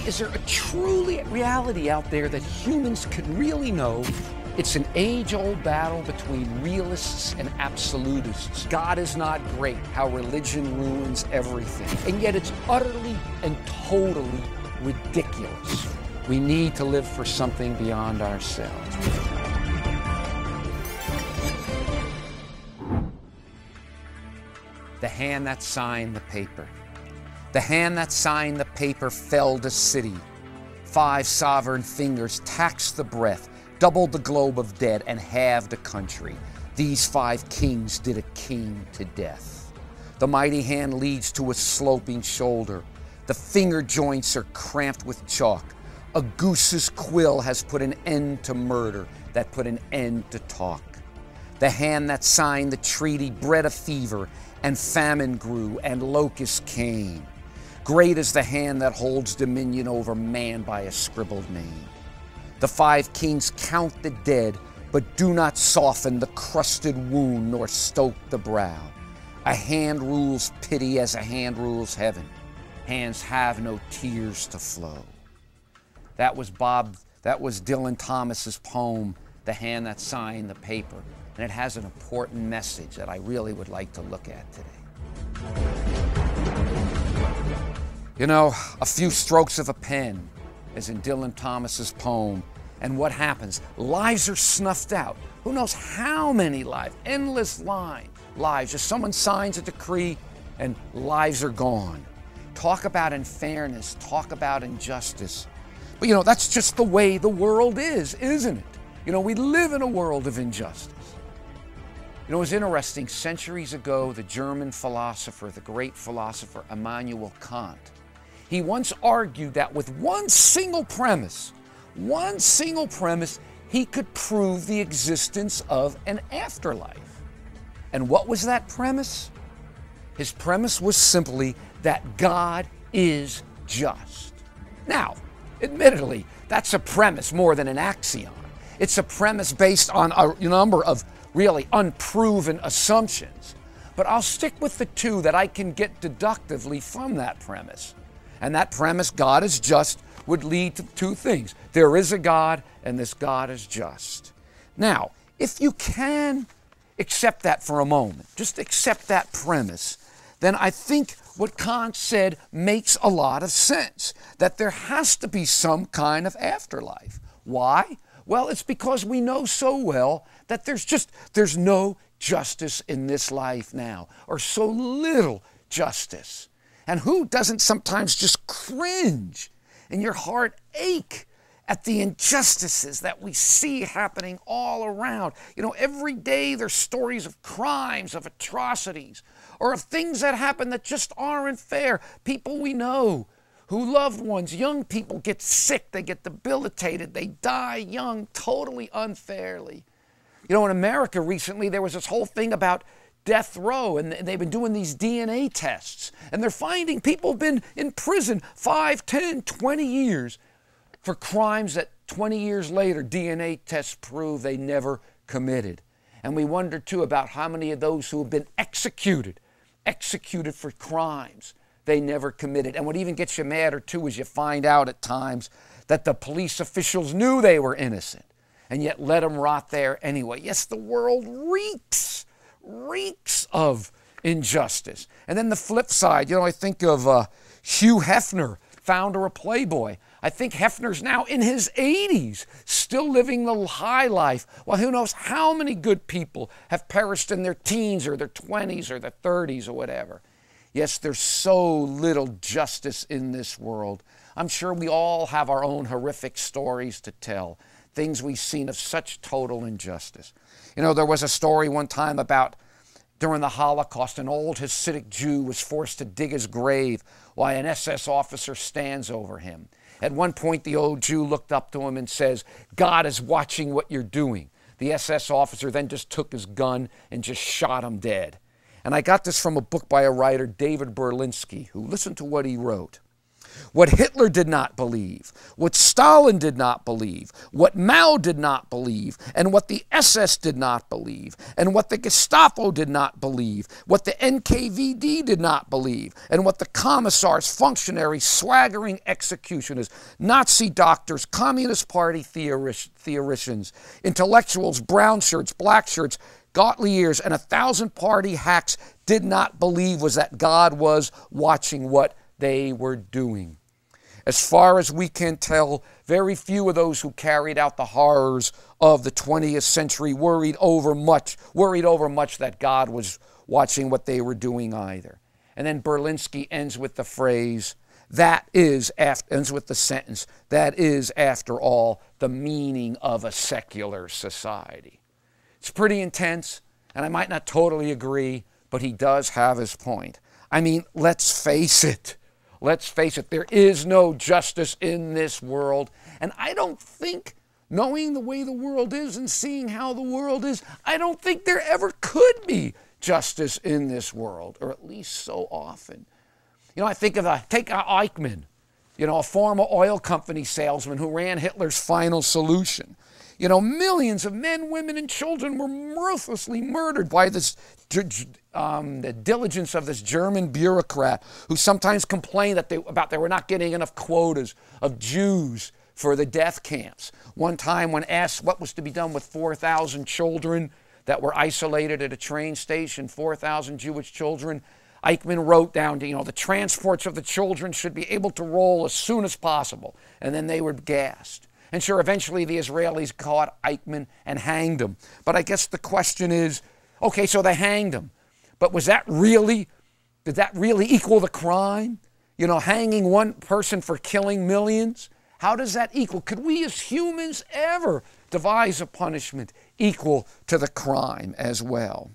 is there a truly reality out there that humans could really know? It's an age-old battle between realists and absolutists. God is not great, how religion ruins everything. And yet it's utterly and totally ridiculous. We need to live for something beyond ourselves. The hand that signed the paper. The hand that signed the paper felled a city. 5 sovereign fingers taxed the breath, doubled the globe of dead, and halved a country. These 5 kings did a king to death. The mighty hand leads to a sloping shoulder. The finger joints are cramped with chalk. A goose's quill has put an end to murder, that put an end to talk. The hand that signed the treaty bred a fever, and famine grew, and locusts came. Great is the hand that holds dominion over man by a scribbled name. The 5 kings count the dead, but do not soften the crusted wound nor stoke the brow. A hand rules pity as a hand rules heaven. Hands have no tears to flow. That was Dylan Thomas's poem, The Hand That Signed the Paper. And it has an important message that I really would like to look at today. You know, a few strokes of a pen, as in Dylan Thomas's poem, and what happens? Lives are snuffed out. Who knows how many lives? Endless lives. Just someone signs a decree and lives are gone. Talk about unfairness, talk about injustice. But you know, that's just the way the world is, isn't it? You know, we live in a world of injustice. You know, it was interesting, centuries ago, the German philosopher, the great philosopher Immanuel Kant, he once argued that with one single premise, he could prove the existence of an afterlife. And what was that premise? His premise was simply that God is just. Now, admittedly, that's a premise more than an axiom. It's a premise based on a number of really unproven assumptions. But I'll stick with the 2 that I can get deductively from that premise. And that premise, God is just, would lead to 2 things. There is a God, and this God is just. Now, if you can accept that for a moment, just accept that premise, then I think what Kant said makes a lot of sense, that there has to be some kind of afterlife. Why? Well, it's because we know so well that there's no justice in this life now, or so little justice. And who doesn't sometimes just cringe and your heart ache at the injustices that we see happening all around? You know, every day there's stories of crimes, of atrocities, or of things that happen that just aren't fair. People we know who loved ones, young people get sick, they get debilitated, they die young, totally unfairly. You know, in America recently, there was this whole thing about death row, and they've been doing these DNA tests, and they're finding people have been in prison 5, 10, 20 years for crimes that 20 years later, DNA tests prove they never committed. And we wonder, too, about how many of those who have been executed for crimes they never committed. And what even gets you madder, too, is you find out at times that the police officials knew they were innocent and yet let them rot there anyway. Yes, the world reeks of injustice. And then the flip side, you know, I think of Hugh Hefner, founder of Playboy. I think Hefner's now in his 80s, still living the high life. Well, who knows how many good people have perished in their teens or their 20s or their 30s or whatever. Yes, there's so little justice in this world. I'm sure we all have our own horrific stories to tell, things we've seen of such total injustice. You know, there was a story one time about during the Holocaust, an old Hasidic Jew was forced to dig his grave while an SS officer stands over him. At one point, the old Jew looked up to him and says, "God is watching what you're doing." The SS officer then just took his gun and just shot him dead. And I got this from a book by a writer, David Berlinski, who listened to what he wrote. What Hitler did not believe, what Stalin did not believe, what Mao did not believe, and what the SS did not believe, and what the Gestapo did not believe, what the NKVD did not believe, and what the commissars, functionaries, swaggering executioners, Nazi doctors, Communist Party theoricians, intellectuals, brown shirts, black shirts, godly ears, and 1,000 party hacks did not believe was that God was watching what they were doing. As far as we can tell, very few of those who carried out the horrors of the 20th century worried over much that God was watching what they were doing either. And then Berlinski ends with the phrase, ends with the sentence, that is, after all, the meaning of a secular society. It's pretty intense, and I might not totally agree, but he does have his point. I mean, let's face it. Let's face it, there is no justice in this world. And I don't think, knowing the way the world is and seeing how the world is, I don't think there ever could be justice in this world, or at least so often. You know, I think of take Eichmann, you know, a former oil company salesman who ran Hitler's final solution. You know, millions of men, women, and children were ruthlessly murdered by this the diligence of this German bureaucrat who sometimes complained that they were not getting enough quotas of Jews for the death camps. One time when asked what was to be done with 4,000 children that were isolated at a train station, 4,000 Jewish children, Eichmann wrote down, you know, the transports of the children should be able to roll as soon as possible, and then they were gassed. And sure, eventually the Israelis caught Eichmann and hanged him. But I guess the question is, okay, so they hanged him. But did that really equal the crime? You know, hanging one person for killing millions? How does that equal? Could we as humans ever devise a punishment equal to the crime as well?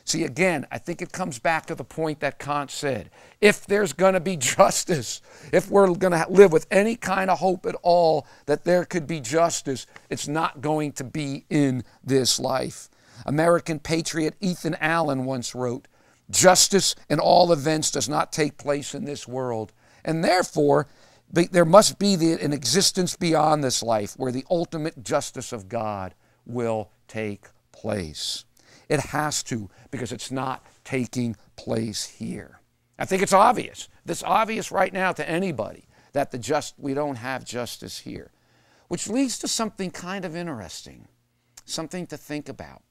See, again, I think it comes back to the point that Kant said. If there's going to be justice, if we're going to live with any kind of hope at all that there could be justice, it's not going to be in this life. American patriot Ethan Allen once wrote, "Justice in all events does not take place in this world, and therefore there must be an existence beyond this life where the ultimate justice of God will take place." It has to, because it's not taking place here. I think it's obvious. It's obvious right now to anybody that we don't have justice here. Which leads to something kind of interesting, something to think about.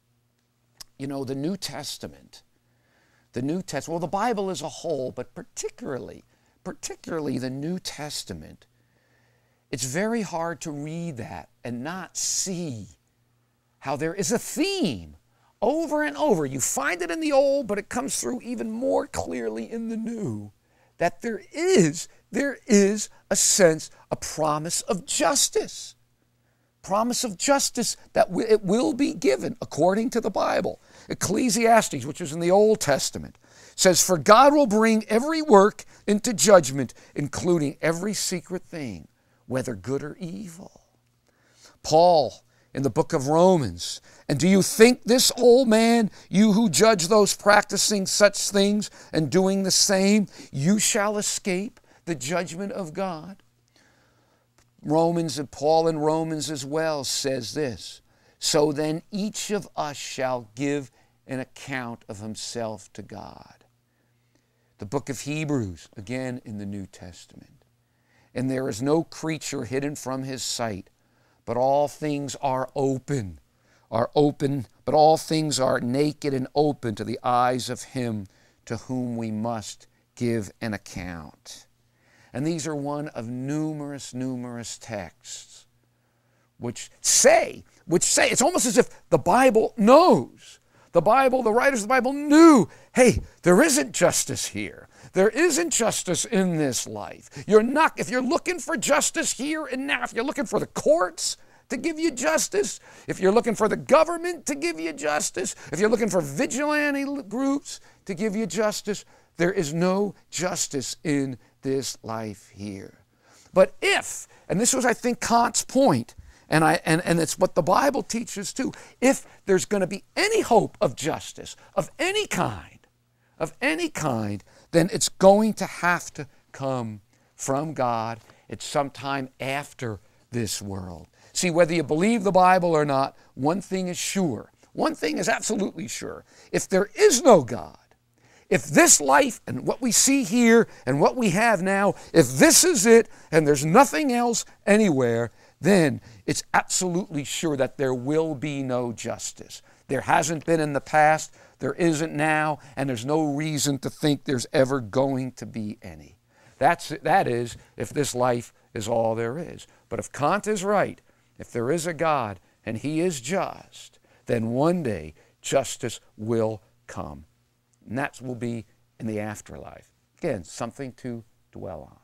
You know, the New Testament, well, the Bible as a whole, but particularly the New Testament, it's very hard to read that and not see how there is a theme over and over. You find it in the Old, but it comes through even more clearly in the New, that there is a sense, a promise of justice. Promise of justice that it will be given according to the Bible. Ecclesiastes, which is in the Old Testament, says, "For God will bring every work into judgment, including every secret thing, whether good or evil." Paul, in the book of Romans, "And do you think this, old man, you who judge those practicing such things and doing the same, you shall escape the judgment of God?" Romans, and Paul in Romans as well says this, "So then each of us shall give an account of himself to God." The book of Hebrews, again in the New Testament, "And there is no creature hidden from his sight, but all things are open, but all things are naked and open to the eyes of him to whom we must give an account." And these are one of numerous texts which say, it's almost as if the Bible knows. The writers of the Bible knew, hey, there isn't justice here. There isn't justice in this life. If you're looking for justice here and now, if you're looking for the courts to give you justice, if you're looking for the government to give you justice, if you're looking for vigilante groups to give you justice, there is no justice in this life here. But if, and this was, I think, Kant's point, and it's what the Bible teaches too, if there's going to be any hope of justice of any kind, then it's going to have to come from God. It's sometime after this world. See, whether you believe the Bible or not, one thing is sure. One thing is absolutely sure. If there is no God, if this life and what we see here and what we have now, if this is it and there's nothing else anywhere, then it's absolutely sure that there will be no justice. There hasn't been in the past, there isn't now, and there's no reason to think there's ever going to be any. That is, if this life is all there is. But if Kant is right, if there is a God and he is just, then one day justice will come. And that will be in the afterlife. Again, something to dwell on.